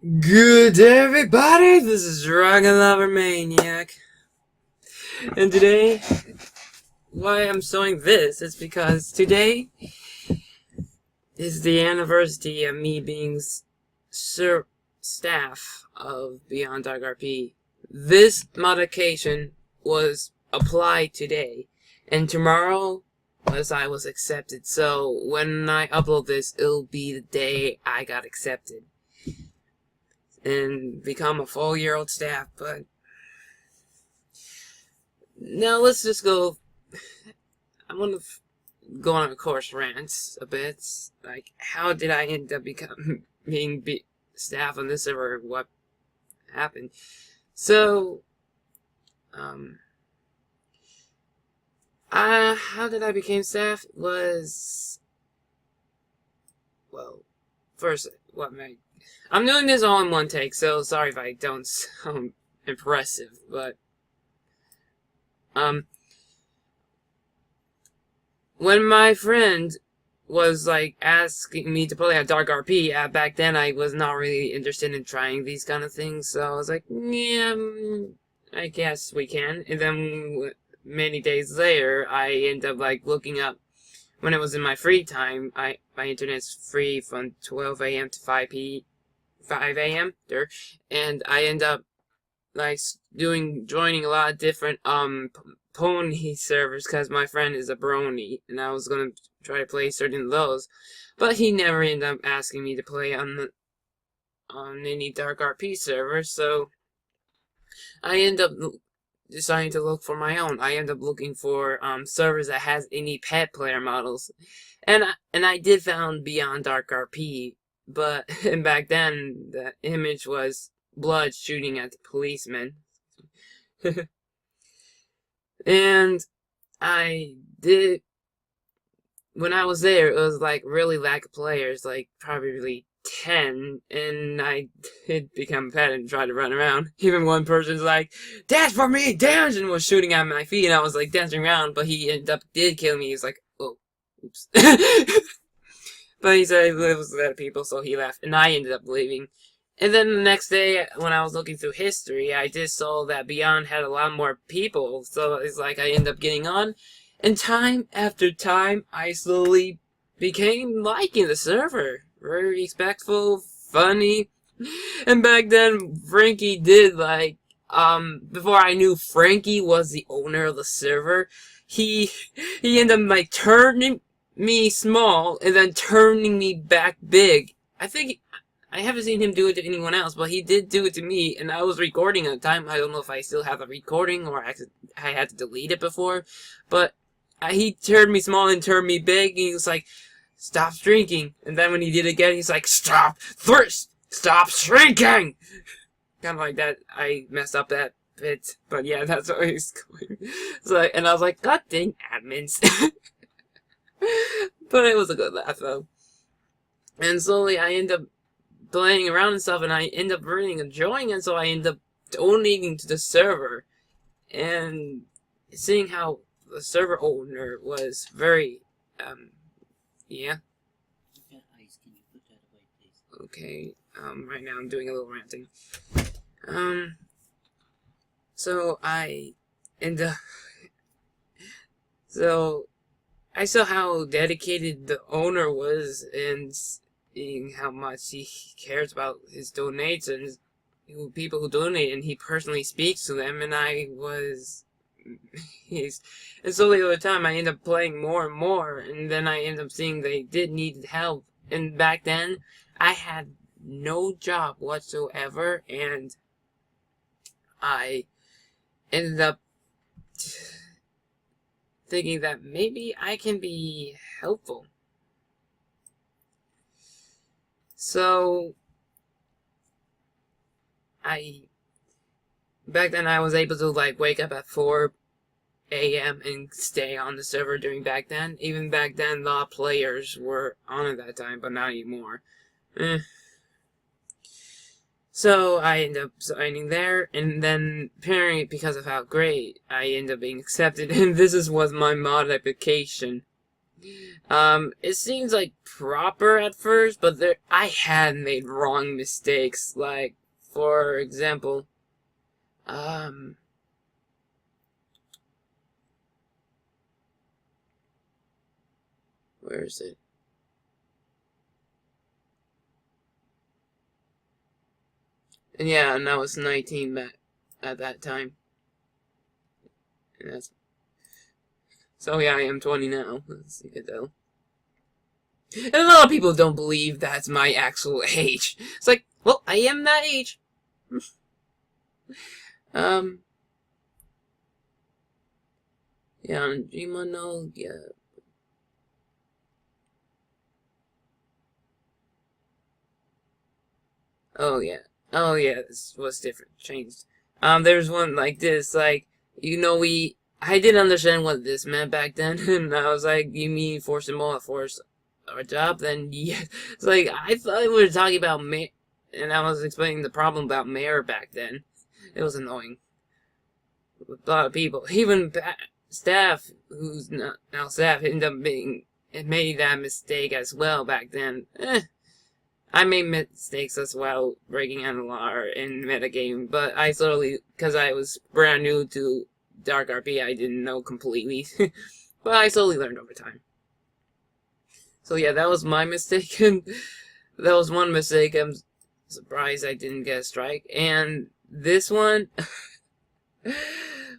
Good day, everybody. This is Dragon Lover Maniac, and today, why I'm showing this is because today is the anniversary of me being staff of Beyond Dark RP. This modification was applied today, and tomorrow I was accepted. So when I upload this, it'll be the day I got accepted and become a full-year-old staff. But now let's just go. I want to go on a course rants a bit. Like, how did I end up being staff on this server? What happened? So, how did I become staff? Was, well, first, I'm doing this all in one take, so sorry if I don't sound impressive, but, when my friend was, like, asking me to play a Dark RP, back then I was not really interested in trying these kind of things, so I was like, yeah, I guess we can. And then, many days later, I end up, like, looking up, when it was in my free time, my internet's free from 12 a.m. to 5 a.m. there, and I end up, like, joining a lot of different, pony servers, because my friend is a brony, and I was gonna try to play certain of those, but he never ended up asking me to play on any Dark RP server, so I end up deciding to look for my own. I end up looking for servers that has any pet player models, and I did found Beyond Dark RP, but and back then the image was blood shooting at the policeman. And when I was there, it was like really lack of players, like probably 10, and I did become pet and try to run around. Even one person's like, "Dance for me, dance!" and was shooting at my feet, and I was like dancing around, but he did kill me. He was like, "Oh, oops." But he said it was a lot of people, so he left, and I ended up leaving. And then the next day, when I was looking through history, I just saw that Beyond had a lot more people, so it's like I ended up getting on. And time after time, I slowly became liking the server. Very respectful, funny. And back then, Frankie did, like, before I knew Frankie was the owner of the server, he ended up, like, turning me small and then turning me back big. I haven't seen him do it to anyone else, but he did do it to me, and I was recording at the time. I don't know if I still have the recording, or I had to delete it before, but he turned me small and turned me big, and he was like, "Stop drinking." And then when he did it again, he's like, "Stop shrinking!" Kind of like that. I messed up that bit, but yeah, that's what he's going. So, and I was like, "God dang admins." But it was a good laugh, though. And slowly I end up playing around and stuff, and I end up really enjoying it, so I end up donating to the server, and seeing how the server owner was very, yeah. Okay, right now I'm doing a little ranting. So I end up, so I saw how dedicated the owner was, and seeing how much he cares about his donations, people who donate, and he personally speaks to them, and and slowly over time I end up playing more and more, and then I end up seeing they did need help, and back then I had no job whatsoever, and I ended up thinking that maybe I can be helpful. So, back then I was able to, like, wake up at 4 a.m. and stay on the server during back then. Even back then, a lot of players were on at that time, but not anymore. So I ended up signing there, and then apparently because of how great I ended up being accepted, and was my mod application. It seems like proper at first, but I had made wrong mistakes. Like, for example, um, where is it? And yeah, and I was 19 back at that time. And so yeah, I am 20 now, as you can tell. And a lot of people don't believe that's my actual age. It's like, well, I am that age. um, yeah, on Gmail, no, yeah. Oh yeah. Oh yeah, this was different. Changed. There's one like this, like, I didn't understand what this meant back then, and I was like, you mean force them all, force our job? Then yeah. It's like, I thought we were talking about mayor, and I was explaining the problem about mayor back then. It was annoying. With a lot of people, even staff, who's not now staff, ended up made that mistake as well back then. I made mistakes as well, breaking out a lot in metagame, but I slowly, because I was brand new to Dark RP, I didn't know completely, but I slowly learned over time. So yeah, that was my mistake, and that was one mistake. I'm surprised I didn't get a strike, and this one,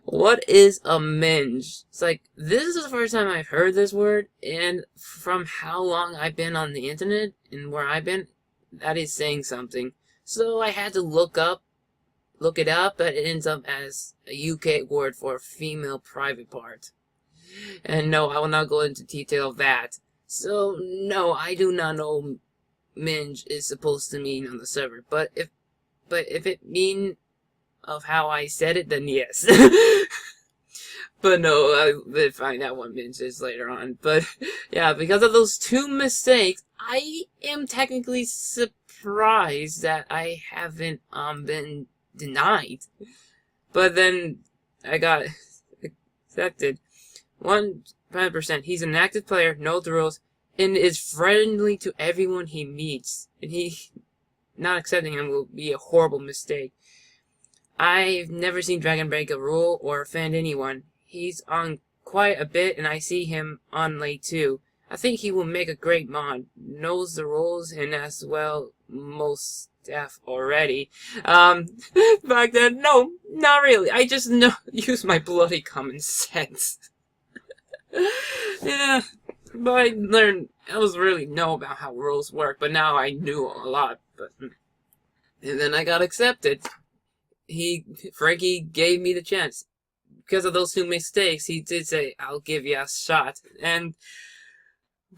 what is a minge? It's like, this is the first time I've heard this word, and from how long I've been on the internet, and where I've been, that is saying something. So I had to look it up, but it ends up as a UK word for female private part. And no, I will not go into detail of that. So no, I do not know minge is supposed to mean on the server. But if it mean of how I said it, then yes. But no, I will find out what minge is later on. But yeah, because of those two mistakes, I am technically surprised that I haven't been denied. But then I got accepted. 100%. He's an active player, knows the rules, and is friendly to everyone he meets. And not accepting him will be a horrible mistake. I've never seen Dragon break a rule or offend anyone. He's on quite a bit, and I see him on late too. I think he will make a great mod. Knows the rules, and as well most staff already. Back then, no, not really. I just use my bloody common sense. Yeah, but I was really know about how rules work, but now I knew a lot. And then I got accepted. Frankie gave me the chance. Because of those two mistakes, he did say, I'll give you a shot. And,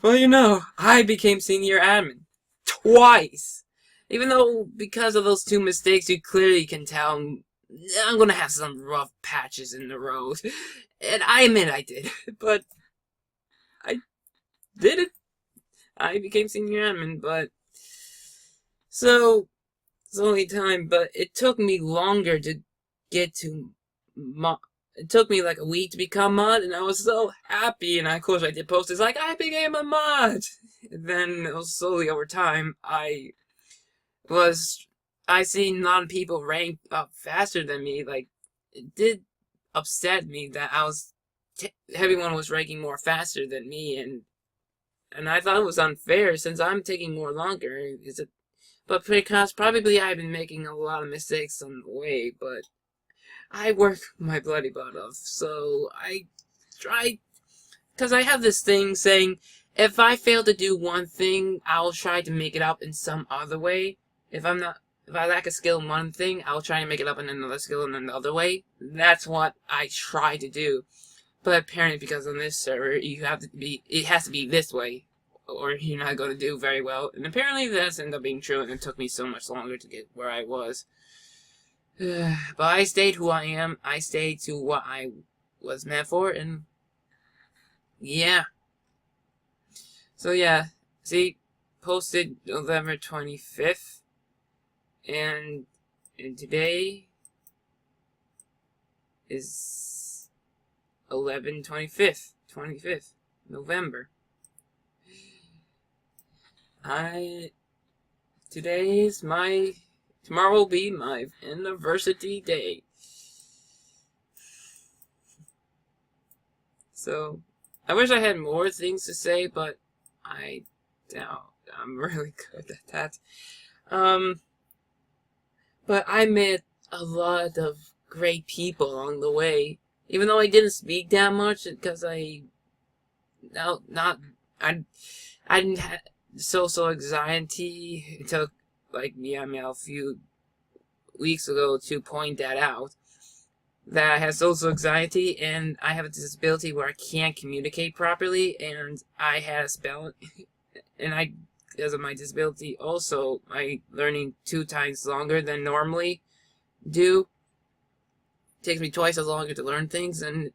well, I became senior admin. Twice! Even though, because of those two mistakes, you clearly can tell I'm gonna have some rough patches in the road. And I admit I did. But, I did it. I became senior admin, but... So, it's only time, but it took me longer to get to it took me like a week to become mod, and I was so happy, and of course I did post, it's like, I became a mod! And then, it was slowly over time, I seen a lot of people rank up faster than me, like, it did upset me that everyone was ranking more faster than me, and I thought it was unfair, since I'm taking more longer, but because probably I've been making a lot of mistakes on the way, but I work my bloody butt off, so I try, because I have this thing saying, if I fail to do one thing, I'll try to make it up in some other way. If I lack a skill in one thing, I'll try to make it up in another skill in another way. That's what I try to do. But apparently, because on this server, it has to be this way, or you're not going to do very well. And apparently that's ended up being true, and it took me so much longer to get where I was. But I stayed who I am. I stayed to what I was meant for, and yeah. So yeah, see, posted November 25th, and today is 25th November. Tomorrow will be my anniversary day. So, I wish I had more things to say, but I doubt I'm really good at that. But I met a lot of great people along the way. Even though I didn't speak that much, because I didn't have social anxiety. It took me a few weeks ago to point that out. That I have social anxiety, and I have a disability where I can't communicate properly, and I had a spell, and because of my disability, also, my learning 2 times longer than normally do. It takes me twice as longer to learn things, and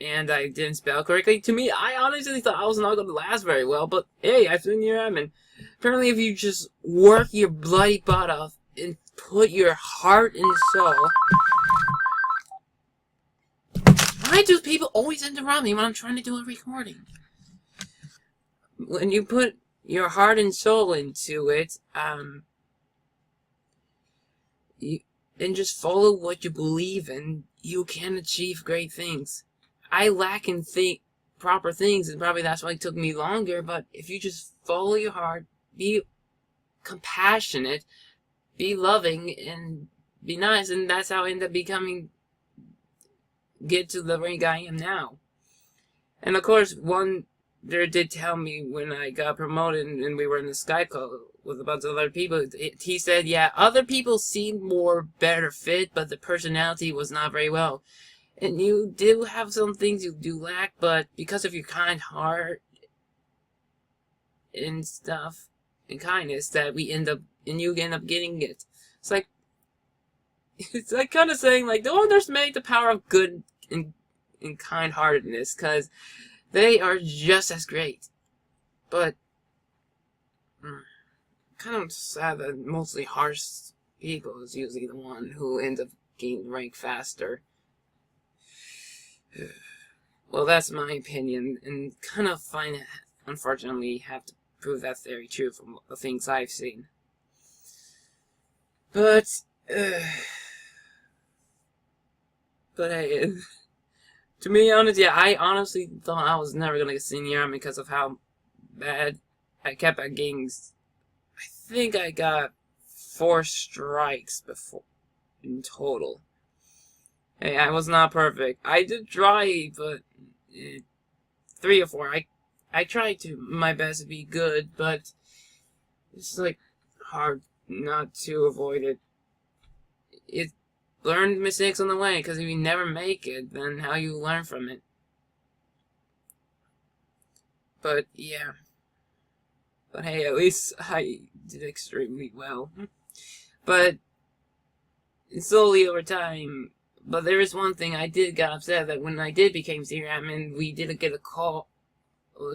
I didn't spell correctly. To me, I honestly thought I was not going to last very well, but hey, I've been here, and apparently if you just work your bloody butt off and put your heart and soul... Why do people always interrupt me when I'm trying to do a recording? When you put your heart and soul into it, and just follow what you believe in, you can achieve great things. I lack in proper things, and probably that's why it took me longer, but if you just follow your heart, be compassionate, be loving, and be nice, and that's how I end up get to the rank I am now. And of course, one there did tell me when I got promoted and we were in the Skype call with a bunch of other people, he said, yeah, other people seemed more better fit, but the personality was not very well. And you do have some things you do lack, but because of your kind heart and stuff, and kindness, that you end up getting it. It's like kind of saying, don't underestimate the power of good and kind-heartedness, because they are just as great. But, kind of sad that mostly harsh people is usually the one who ends up getting rank faster. Well, that's my opinion, and kind of find it, unfortunately, have to prove that theory true from the things I've seen. But hey, to be honest, yeah, I honestly thought I was never gonna get senior army because of how bad I kept at getting. I think I got 4 strikes before in total. Hey, I was not perfect. I did try, but 3 or 4. I tried my best to be good, but it's hard not to avoid it. Learn mistakes on the way, because if you never make it, then how you learn from it. But yeah. But hey, at least I did extremely well. But slowly over time. But there is one thing I did get upset that when I did become senior admin, we didn't get a call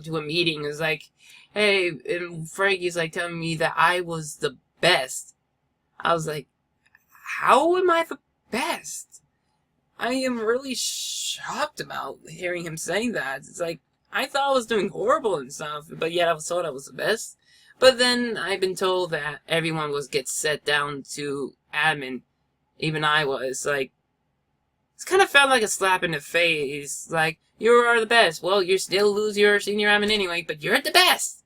to a meeting. It was hey, and Frankie's telling me that I was the best. I was how am I the best? I am really shocked about hearing him saying that. It's I thought I was doing horrible and stuff, but yet I was told I was the best. But then I've been told that everyone gets set down to admin. Even I was. It's kind of felt like a slap in the face. You are the best. Well, you still lose your senior admin anyway, but you're the best.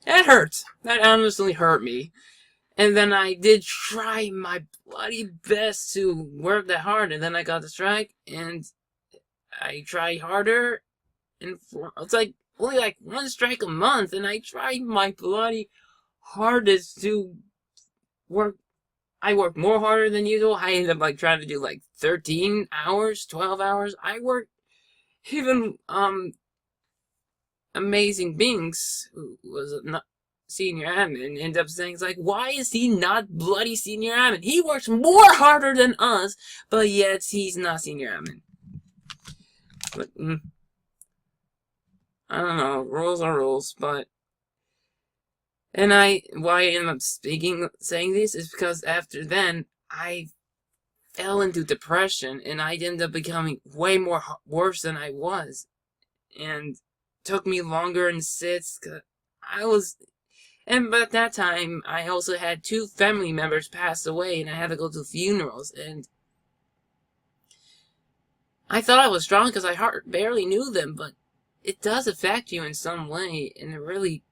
That hurts. That honestly hurt me. And then I did try my bloody best to work that hard, and then I got the strike, and I tried harder, and it's only 1 strike a month, and I tried my bloody hardest to work. I worked more harder than usual. I ended up trying to do 13 hours, 12 hours. I worked even Amazing Binks, who was not senior admin, ended up saying, why is he not bloody senior admin? He works more harder than us, but yet he's not senior admin. But, I don't know, rules are rules, but... And why I ended up saying this is because after then, I fell into depression, and I ended up becoming way more worse than I was. And took me longer in sits. 'Cause I was, and but at that time, I also had 2 family members pass away, and I had to go to funerals. And I thought I was strong because I barely knew them, but it does affect you in some way, and it really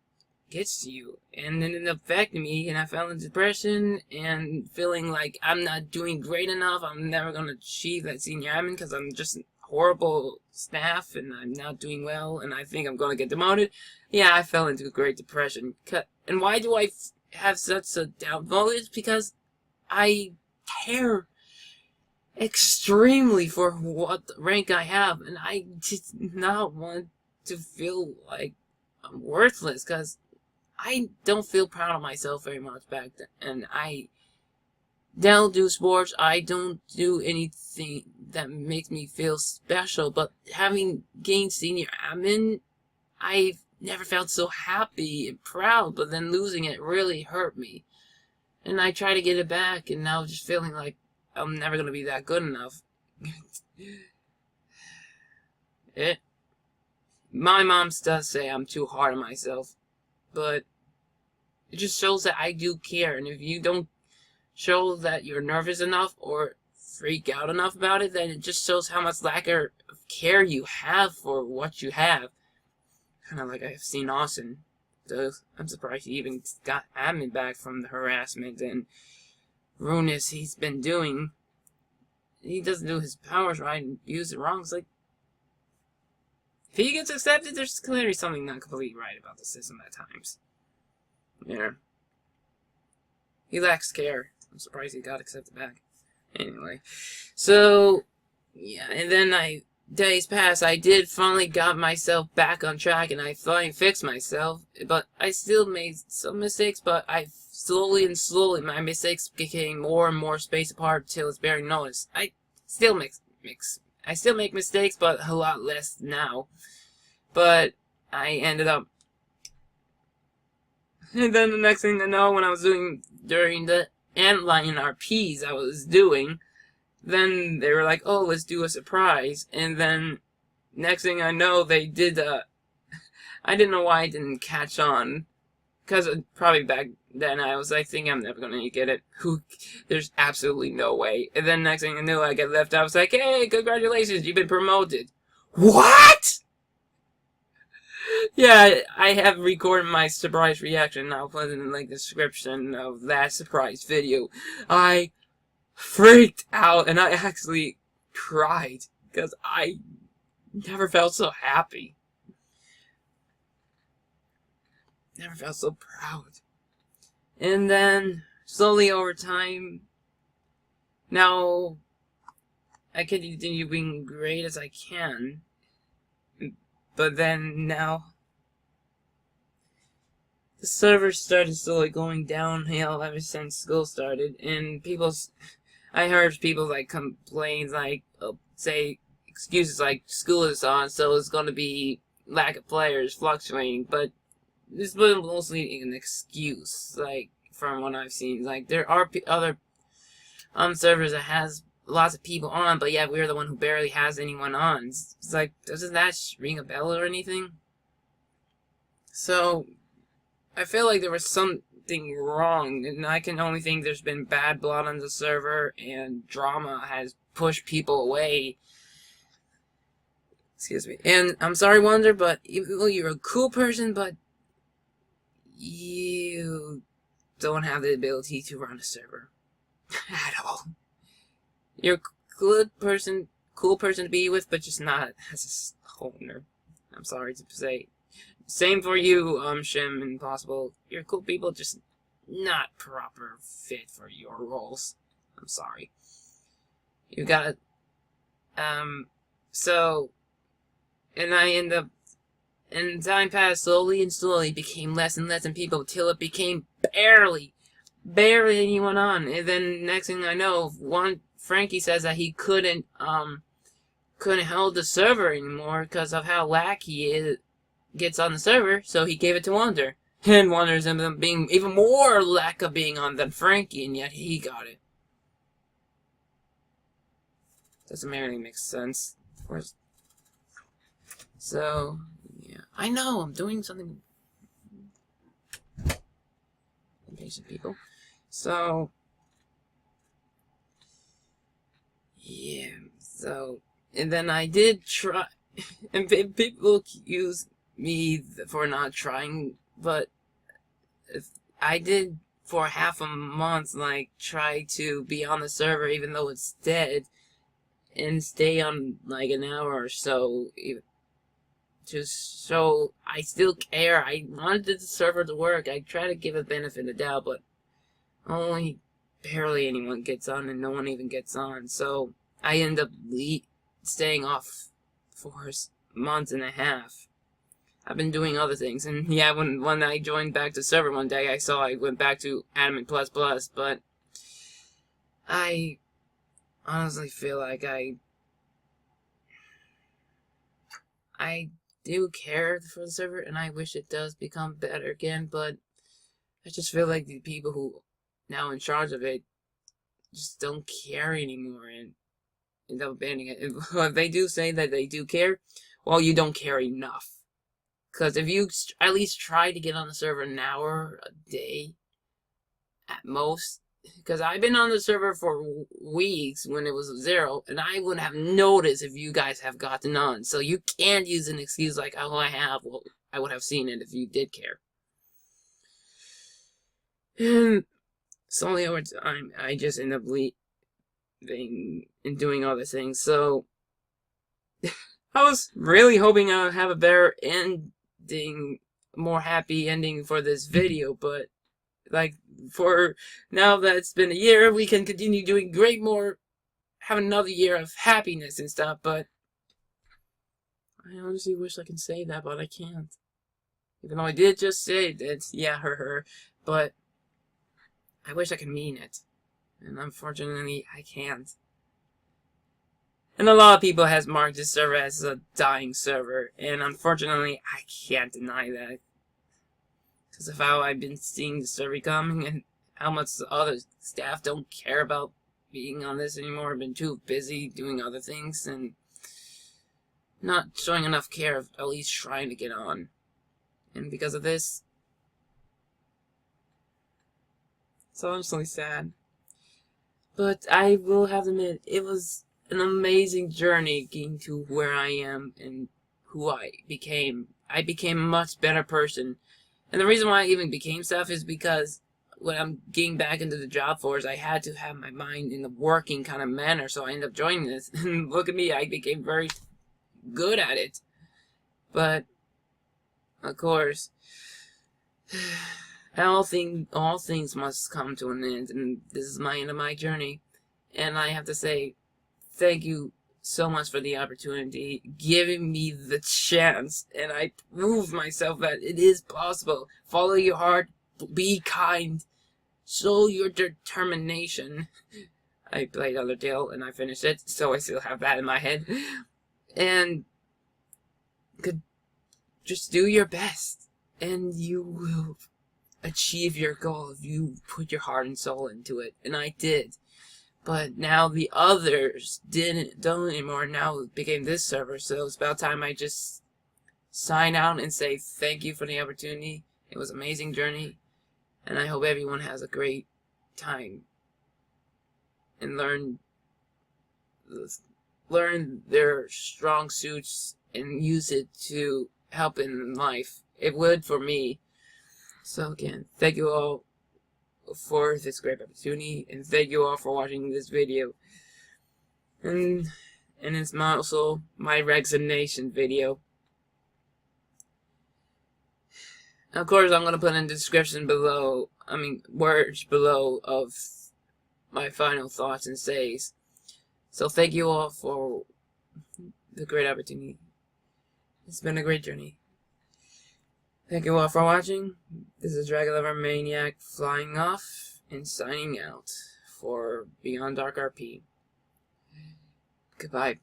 gets to you. And then it affected me, and I fell into depression and feeling like I'm not doing great enough. I'm never going to achieve that senior admin because I'm just horrible staff and I'm not doing well, and I think I'm going to get demoted. Yeah, I fell into a great depression. And why do I have such a downfall? It's because I care extremely for what rank I have, and I just not want to feel like I'm worthless, because I don't feel proud of myself very much back then, and I don't do sports, I don't do anything that makes me feel special, but having gained senior admin, I've never felt so happy and proud, but then losing it really hurt me. And I try to get it back, and now just feeling like I'm never going to be that good enough. My mom does say I'm too hard on myself, but it just shows that I do care. And if you don't show that you're nervous enough or freak out enough about it, then it just shows how much lack of care you have for what you have. Kind of like I've seen Austin does. I'm surprised he even got admin back from the harassment and rudeness he's been doing. He doesn't do his powers right and use it wrong. It's like, if he gets accepted, there's clearly something not completely right about the system at times. Yeah. He lacks care. I'm surprised he got accepted back. Anyway. So, yeah, and then days passed, I did finally got myself back on track, and I finally fixed myself, but I still made some mistakes, but I slowly, my mistakes became more and more spaced apart till it's bearing notice. I still make mistakes, but a lot less now. But I ended up, and then the next thing I know, when I was during the antline RPs I was doing, then they were like, oh, let's do a surprise. And then next thing I know, they did I didn't know why I didn't catch on, because probably back then I was like thinking I'm never gonna get it. There's absolutely no way. And then next thing I knew, I get left out. I was like, hey, congratulations, you've been promoted. What? Yeah, I have recorded my surprise reaction. I'll put it in the description of that surprise video. I freaked out, and I actually cried, because I never felt so happy. Never felt so proud. And then, slowly over time, now, I can continue being great as I can. But then, now, the server started slowly going downhill ever since school started, and I heard people complain, say excuses like school is on, so it's going to be lack of players fluctuating, but this was mostly an excuse, from what I've seen. There are other servers that has lots of people on, but yeah, we're the one who barely has anyone on. It's doesn't that ring a bell or anything? So, I feel like there was something wrong, and I can only think there's been bad blood on the server, and drama has pushed people away. Excuse me. And I'm sorry, Wonder, but even though you're a cool person, but you don't have the ability to run a server at all. You're a cool person to be with, but just not as a owner. I'm sorry to say. Same for you, Shim and Possible. You're cool people, just not proper fit for your roles. I'm sorry. You gotta, so, and I end up, and time passed slowly and slowly, became less and less people, till it became barely anyone on. And then next thing I know, Frankie says that he couldn't hold the server anymore because of how lacky gets on the server, so he gave it to Wonder. And Wonder's ended up being even more lack of being on than Frankie, and yet he got it. Doesn't really make sense. So, yeah. I know, I'm doing something. Impatient people. So, yeah, so, and then I did try, and people accuse me for not trying, but if I did for half a month, like, try to be on the server even though it's dead, and stay on, like, an hour or so, just so I still care. I wanted the server to work. I try to give a benefit of the doubt, but only barely anyone gets on, and no one even gets on. So I end up staying off for a month and a half. I've been doing other things, and yeah, when I joined back to server one day, I saw I went back to admin plus plus, but I honestly feel like I do care for the server, and I wish it does become better again, but I just feel like the people who now in charge of it just don't care anymore and end up banning it. If they do say that they do care, well, you don't care enough. Because if you at least try to get on the server an hour a day, at most, because I've been on the server for weeks when it was 0, and I wouldn't have noticed if you guys have gotten on. So you can't use an excuse like, oh, I have. Well, I would have seen it if you did care. And slowly over time, I just end up leaving and doing other things. So I was really hoping I would have a better ending, more happy ending for this video, but like, for now that it's been a year, we can continue doing great more, have another year of happiness and stuff, but I honestly wish I could say that, but I can't. Even though I did just say that, yeah, her, but I wish I could mean it. And unfortunately, I can't. And a lot of people has marked this server as a dying server, and unfortunately, I can't deny that. Because of how I've been seeing the server coming, and how much the other staff don't care about being on this anymore. I've been too busy doing other things, and not showing enough care of at least trying to get on. And because of this, it's honestly sad. But I will have to admit, it was an amazing journey getting to where I am and who I became. I became a much better person. And the reason why I even became stuff is because when I'm getting back into the job force, I had to have my mind in a working kind of manner, so I ended up joining this. And look at me, I became very good at it. But, of course, all things must come to an end, and this is my end of my journey. And I have to say, thank you so much for the opportunity, giving me the chance, and I proved myself that it is possible. Follow your heart, be kind, show your determination. I played Undertale and I finished it, so I still have that in my head. And could just do your best, and you will achieve your goal if you put your heart and soul into it. And I did. But now the others don't anymore. Now it became this server, so it's about time I just sign out and say thank you for the opportunity. It was an amazing journey, and I hope everyone has a great time and learn their strong suits and use it to help in life. It would for me. So again, thank you all for this great opportunity, and thank you all for watching this video. And it's also my resignation video. Of course, I'm gonna put in the description below, words below of my final thoughts and says. So thank you all for the great opportunity. It's been a great journey. Thank you all for watching. This is Dragon Lover Maniac flying off and signing out for Beyond Dark RP. Goodbye.